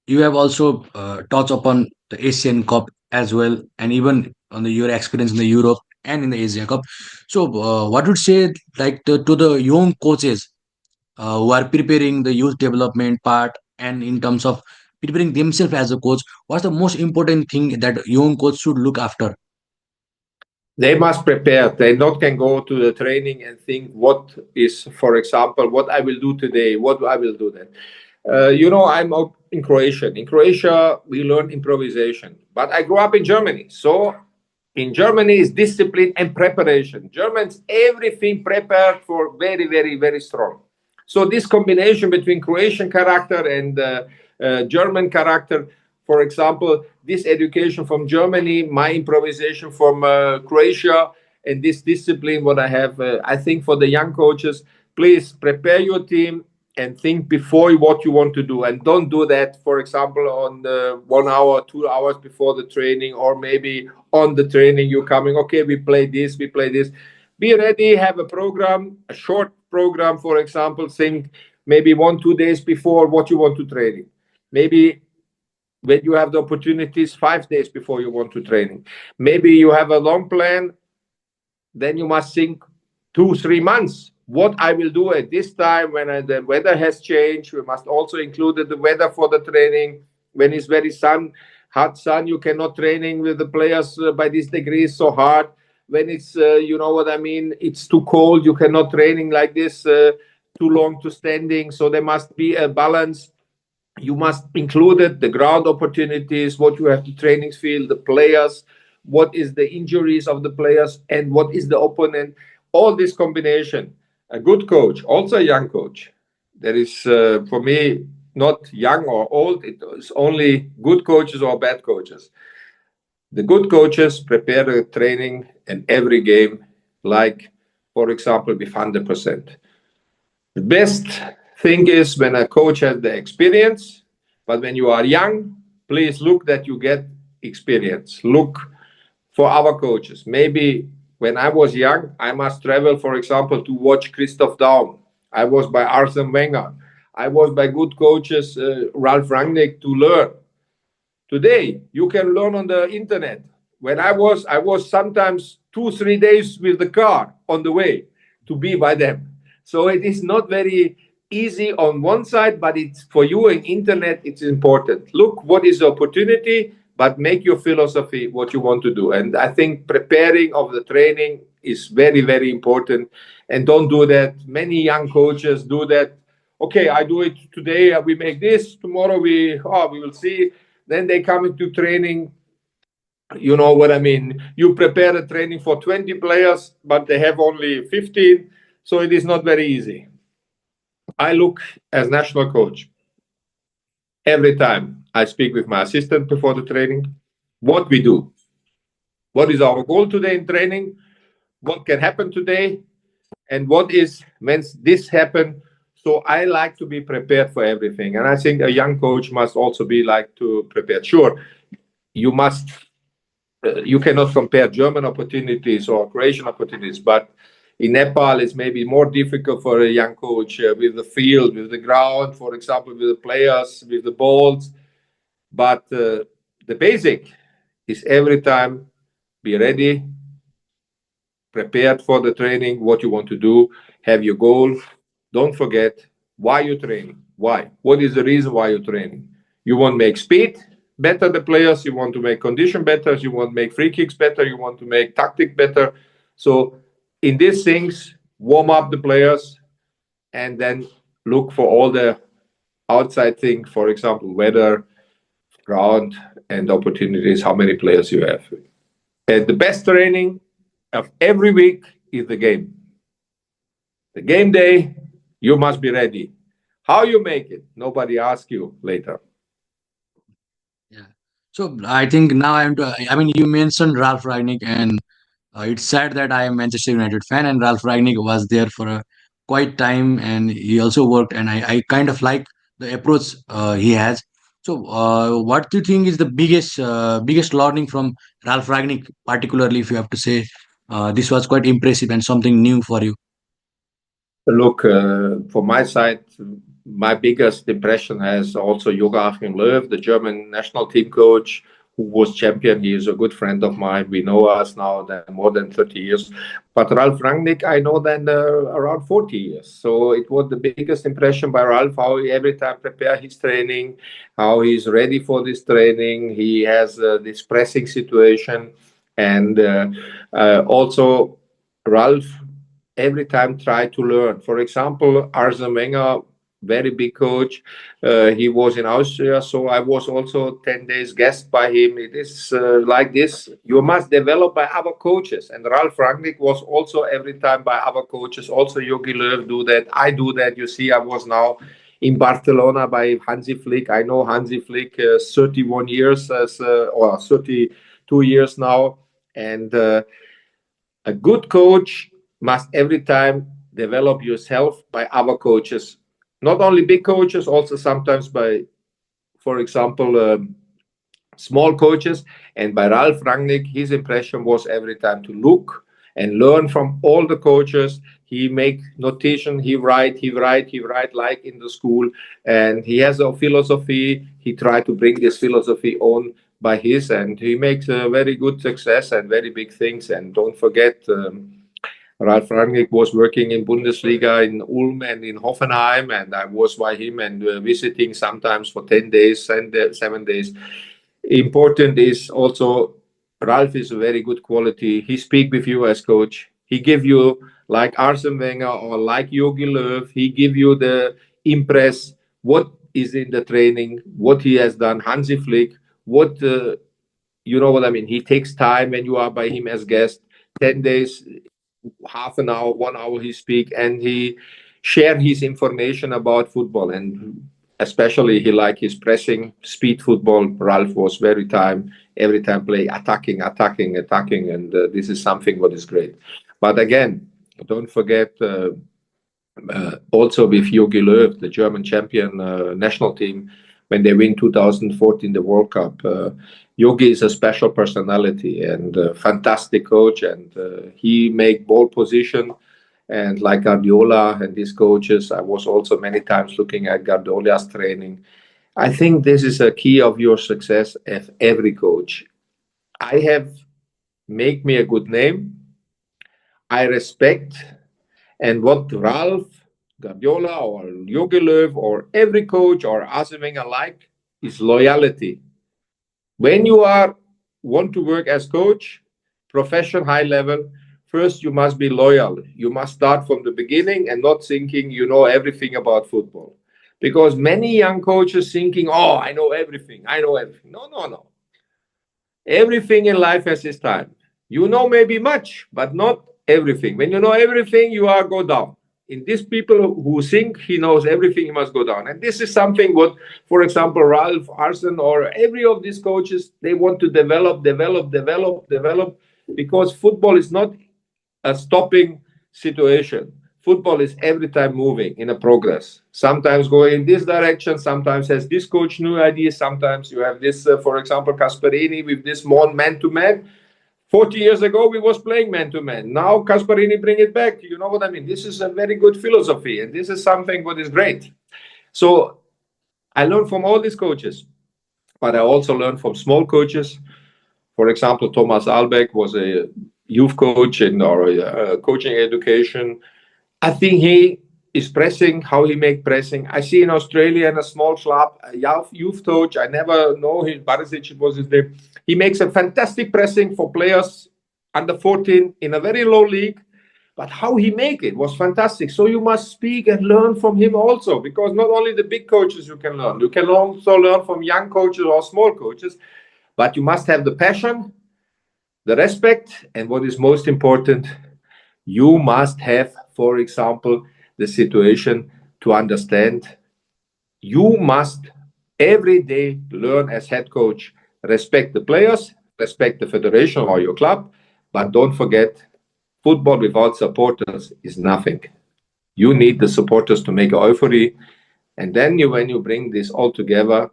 you have also touched upon the Asian Cup as well, and even on your experience in the Europe and in the Asia Cup. So what would say like to the young coaches who are preparing the youth development part, and in terms of preparing themselves as a coach, what's the most important thing that young coach should look after? They must prepare. They not can go to the training and think what is, for example, what I will do today, what I will do then. I'm in Croatia. In Croatia, we learn improvisation. But I grew up in Germany. So in Germany is discipline and preparation. Germans, everything prepared for very, very, very strong. So this combination between Croatian character and German character, for example, this education from Germany, my improvisation from Croatia, and this discipline, what I have, I think for the young coaches, please prepare your team and think before what you want to do. And don't do that, for example, on 1 hour, 2 hours before the training, or maybe on the training you're coming, okay, we play this, we play this. Be ready, have a program, a short program, for example, think maybe 1-2 days before what you want to train. Maybe when you have the opportunities, 5 days before you want to training. Maybe you have a long plan, then you must think 2-3 months. What I will do at this time when the weather has changed. We must also include the weather for the training. When it's very hot sun, you cannot training with the players by this degree so hard. When it's, you know what I mean, it's too cold, you cannot training like this, too long to standing. So there must be a balance. You must include the ground opportunities, what you have the training field, the players, what is the injuries of the players, and what is the opponent. All this combination. A good coach, also a young coach. There is, for me, not young or old. It is only good coaches or bad coaches. The good coaches prepare the training and every game, like, for example, with 100%. The best thing is when a coach has the experience But when you are young, please look that you get experience. Look for our coaches. Maybe when I was young, I must travel, for example, to watch Christoph Daum. I was by Arsene Wenger. I was by good coaches, Ralf Rangnick, to learn. Today, you can learn on the internet. When I was sometimes 2-3 days with the car on the way to be by them. So it is not very easy on one side, but it's for you in internet, it's important. Look what is the opportunity, but make your philosophy what you want to do. And I think preparing of the training is very, very important. And don't do that. Many young coaches do that. Okay, I do it today. We make this. Tomorrow we will see. Then they come into training. You know what I mean? You prepare a training for 20 players, but they have only 15. So it is not very easy. I look as national coach. Every time I speak with my assistant before the training, what we do. What is our goal today in training? What can happen today? And what is when this happen? So I like to be prepared for everything. And I think a young coach must also be like to prepare. Sure, you must you cannot compare German opportunities or Croatian opportunities, but in Nepal it's maybe more difficult for a young coach with the field, with the ground, for example, with the players, with the balls. But the basic is every time be ready, prepared for the training, what you want to do, have your goal. Don't forget why you're training. Why? What is the reason why you're training? You want to make speed better, the players. You want to make condition better. You want to make free kicks better. You want to make tactic better. So in these things, warm up the players and then look for all the outside things. For example, weather, ground, and opportunities, how many players you have. And the best training of every week is the game. The game day, you must be ready. How you make it, nobody asks you later. Yeah. So I think now I mean, you mentioned Ralph Rangnick, and it's sad that I am Manchester United fan, and Ralph Rangnick was there for a quite time, and he also worked, and I kind of like the approach he has. So, what do you think is the biggest learning from Ralph Rangnick, particularly if you have to say this was quite impressive and something new for you? Look, from my side, my biggest impression has also Joachim Löw, the German national team coach, who was champion. He is a good friend of mine. We know us now more than 30 years. But Ralf Rangnick, I know then around 40 years. So it was the biggest impression by Ralf, how he every time prepare his training, how he's ready for this training. He has this pressing situation. And also, Ralf every time try to learn. For example, Arsene Wenger, very big coach. He was in Austria, so I was also 10 days guest by him. It is like this. You must develop by other coaches. And Ralf Rangnick was also every time by other coaches. Also Jogi Löw do that. I do that. You see, I was now in Barcelona by Hansi Flick. I know Hansi Flick 31 years or 32 years now. And a good coach must every time develop yourself by other coaches, not only big coaches, also sometimes by, for example, small coaches. And by Ralf Rangnick, his impression was every time to look and learn from all the coaches. He make notation, he write like in the school, and he has a philosophy. He tried to bring this philosophy on by his, and he makes a very good success and very big things. And don't forget, Ralf Rangnick was working in Bundesliga in Ulm and in Hoffenheim, and I was by him and visiting sometimes for 10 days and 7 days. Important is also Ralf is a very good quality. He speak with you as coach. He give you like Arsene Wenger or like Jogi Löw. He give you the impress what is in the training, what he has done. Hansi Flick, what you know what I mean. He takes time when you are by him as guest. 10 days, half an hour, 1 hour he speak, and he share his information about football, and especially he like his pressing speed football. Ralf was every time play attacking, and this is something what is great. But again, don't forget also with Jogi Löw, the German champion national team, when they win 2014 the World Cup. Yogi is a special personality and a fantastic coach, and he make ball position. And like Guardiola and these coaches, I was also many times looking at Guardiola's training. I think this is a key of your success as every coach. I have make me a good name. I respect, and what Ralph, Guardiola, or Jogi Löw, or every coach, or Arsene Wenger like is loyalty. When you are want to work as coach, profession high level, first you must be loyal. You must start from the beginning and not thinking you know everything about football. Because many young coaches thinking, oh, I know everything. I know everything. No, no, no. Everything in life has its time. You know maybe much, but not everything. When you know everything, you are go down. In these people who think he knows everything, he must go down. And this is something what, for example, Ralph, Arsene, or every of these coaches, they want to develop, because football is not a stopping situation. Football is every time moving in a progress. Sometimes going in this direction, sometimes has this coach new ideas, sometimes you have this, for example, Gasperini with this more man-to-man. 40 years ago, we was playing man-to-man. Now Gasperini bring it back. You know what I mean? This is a very good philosophy, and this is something what is great. So I learned from all these coaches, but I also learned from small coaches. For example, Thomas Albeck was a youth coach in our coaching education. I think he is pressing, how he make pressing. I see in Australia in a small club, a youth coach, I never know his, Barisic was his name. He makes a fantastic pressing for players under 14 in a very low league. But how he make it was fantastic. So you must speak and learn from him also, because not only the big coaches you can learn. You can also learn from young coaches or small coaches. But you must have the passion, the respect, and what is most important, you must have, for example, the situation to understand. You must every day learn as head coach, respect the players, respect the federation or your club, but don't forget, football without supporters is nothing. You need the supporters to make euphoria, and then when you bring this all together,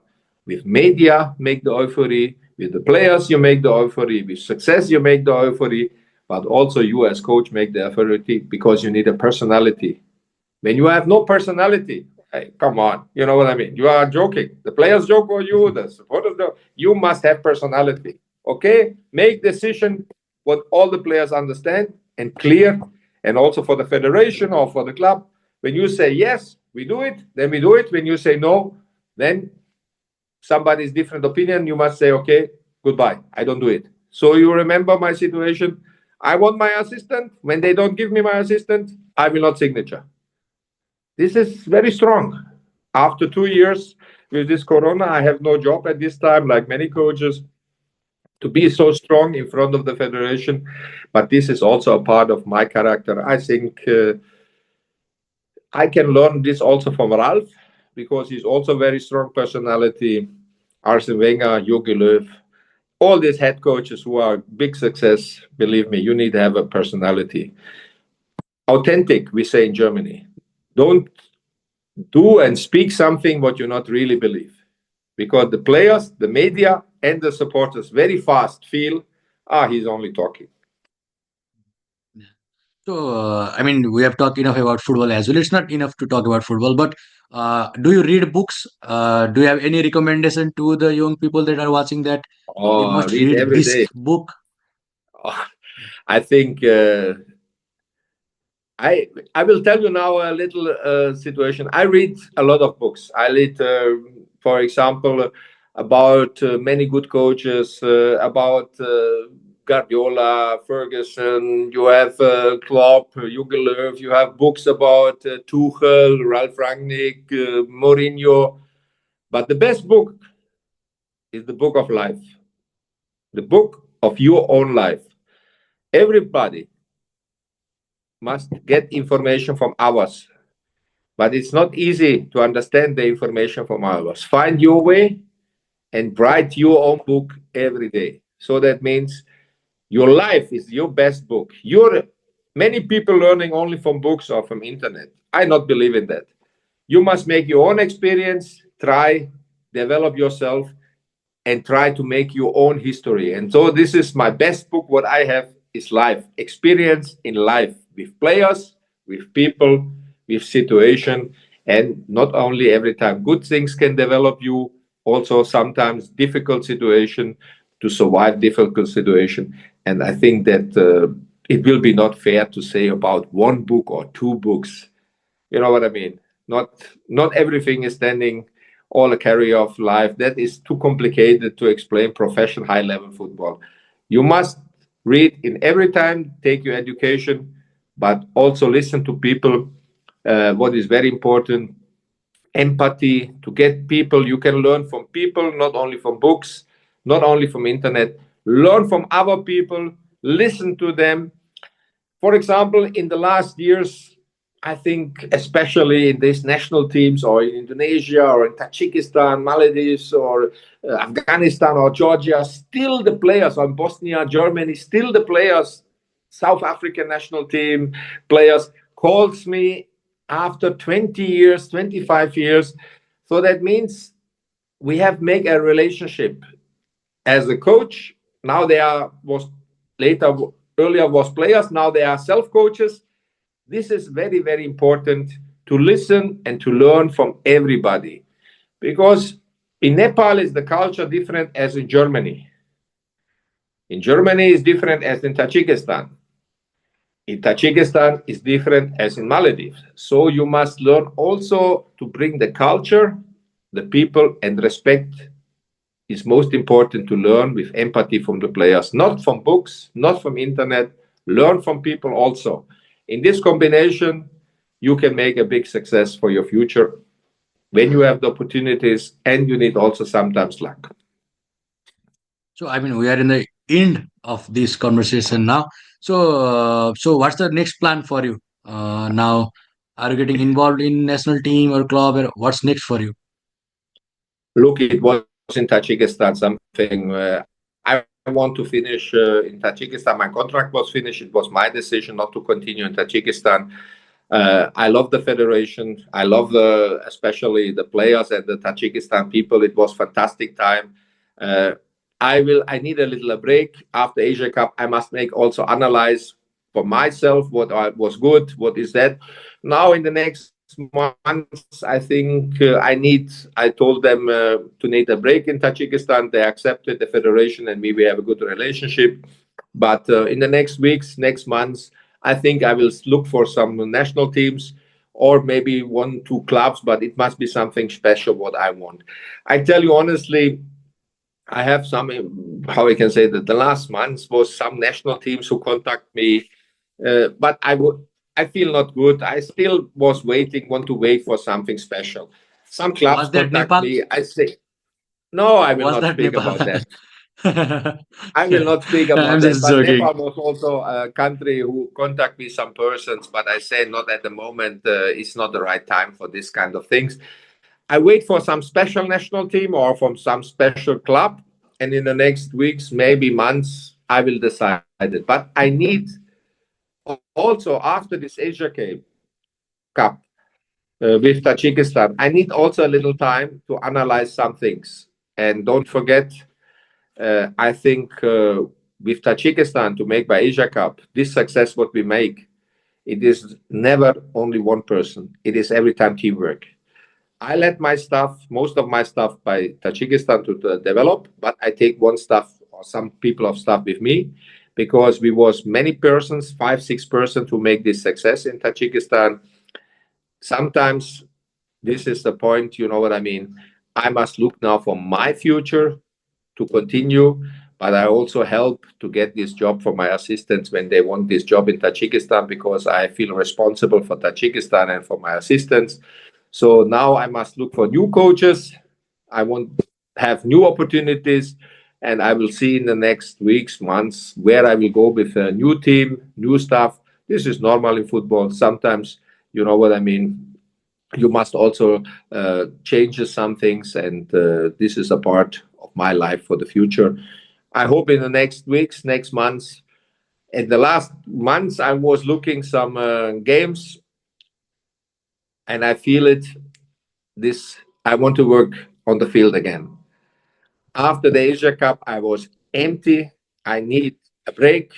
with media, make the euphoria, with the players, you make the euphoria, with success, you make the euphoria, but also you as coach make the euphoria, because you need a personality. When you have no personality, hey, come on, you know what I mean? You are joking. The players joke or you, the supporters joke. You must have personality. Okay? Make decision what all the players understand and clear, and also for the federation or for the club. When you say yes, we do it, then we do it. When you say no, then somebody's different opinion, you must say, okay, goodbye, I don't do it. So you remember my situation. I want my assistant. When they don't give me my assistant, I will not signature. This is very strong. After 2 years with this corona, I have no job at this time, like many coaches, to be so strong in front of the federation. But this is also a part of my character. I think I can learn this also from Ralph, because he's also very strong personality. Arsene Wenger, Jogi Löw, all these head coaches who are big success, believe me, you need to have a personality. Authentic, we say in Germany. Don't do and speak something what you not really believe. Because the players, the media, and the supporters very fast feel, he's only talking. So, I mean, we have talked enough about football as well. It's not enough to talk about football, but do you read books? Do you have any recommendation to the young people that are watching that they Oh, must read read every this day. book? I think I will tell you now a little situation. I read a lot of books. I read, for example, about many good coaches, about Guardiola, Ferguson. You have Klopp, Jogi Löw. You have books about Tuchel, Ralf Rangnick, Mourinho. But the best book is the book of life, the book of your own life. Everybody must get information from ours, but it's not easy to understand the information from ours. Find your way and write your own book every day. So that means your life is your best book. Many people learning only from books or from internet. I not believe in that. You must make your own experience, try, develop yourself, and try to make your own history. And so this is my best book. What I have is life experience in life with players, with people, with situation. And not only every time good things can develop you, also sometimes difficult situation to survive difficult situation. And I think that it will be not fair to say about one book or two books. You know what I mean? Not everything is standing all a career of life. That is too complicated to explain professional high level football. You must read in every time, take your education, but also listen to people. What is very important, empathy, to get people. You can learn from people, not only from books, not only from internet. Learn from other people, listen to them. For example, in the last years, I think especially in these national teams or in Indonesia or in Tajikistan, Maldives or Afghanistan or Georgia, still the players, or Bosnia, Germany, still the players, South African national team players calls me after 20 years, 25 years. So that means we have make a relationship as a coach. Now they are was later earlier was players. Now they are self coaches. This is very, very important to listen and to learn from everybody, because in Nepal is the culture different as in Germany. In Germany is different as in Tajikistan. In Tajikistan is different as in Maldives. So you must learn also to bring the culture, the people, and respect is most important to learn with empathy from the players, not from books, not from internet. Learn from people also. In this combination, you can make a big success for your future when you have the opportunities, and you need also sometimes luck. So, I mean, we are in the end of this conversation now. So, so what's the next plan for you? Now, are you getting involved in national team or club? Or what's next for you? Look, it was in Tajikistan something. I want to finish in Tajikistan. My contract was finished. It was my decision not to continue in Tajikistan. I love the federation. I love especially the players and the Tajikistan people. It was fantastic time. Uh, I need a little break after Asia Cup. I must make also analyze for myself what was good, what is that. Now in the next months, I think I told them to need a break in Tajikistan. They accepted the federation, and we have a good relationship. But in the next weeks, next months, I think I will look for some national teams or maybe one, two clubs, but it must be something special what I want. I tell you honestly, I have some, how I can say that the last months was some national teams who contact me, but I feel not good. I still was waiting, want to wait for something special. Some clubs Was that contact Nepal? me. I say, no, I will Was not that speak Nepal? about that. I will not speak I'm about that. just But joking. Nepal was also a country who contact me some persons, but I say not at the moment. It's not the right time for this kind of things. I wait for some special national team or from some special club, and in the next weeks, maybe months, I will decide it. But I need also after this Asia Cup with Tajikistan, I need also a little time to analyze some things. And don't forget, I think with Tajikistan to make by Asia Cup, this success what we make, it is never only one person. It is every time teamwork. I let my staff, most of my staff by Tajikistan to develop, but I take one staff or some people of staff with me because we was many persons, 5, 6 persons to make this success in Tajikistan. Sometimes this is the point, you know what I mean? I must look now for my future to continue, but I also help to get this job for my assistants when they want this job in Tajikistan because I feel responsible for Tajikistan and for my assistants. So now I must look for new coaches. I want to have new opportunities, and I will see in the next weeks, months, where I will go with a new team, new staff. This is normal in football. Sometimes, you know what I mean, you must also change some things, and this is a part of my life for the future. I hope in the next weeks, next months. In the last months, I was looking some games, and I feel it. This I want to work on the field again. After the Asia Cup, I was empty. I need a break.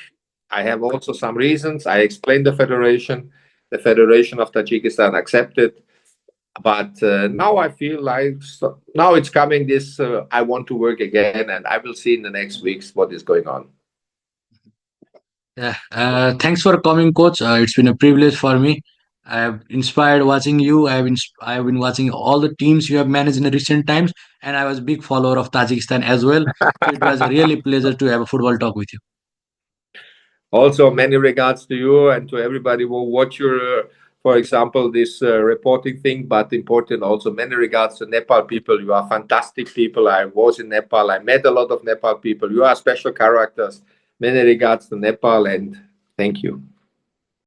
I have also some reasons. I explained the federation. The Federation of Tajikistan accepted. But now I feel like now it's coming. This I want to work again, and I will see in the next weeks what is going on. Yeah. Thanks for coming, coach. It's been a privilege for me. I have inspired watching you. I have been watching all the teams you have managed in the recent times, and I was a big follower of Tajikistan as well. So it was a really pleasure to have a football talk with you. Also, many regards to you and to everybody who watch your, for example, this reporting thing. But important also, many regards to Nepal people. You are fantastic people. I was in Nepal. I met a lot of Nepal people. You are special characters. Many regards to Nepal, and thank you.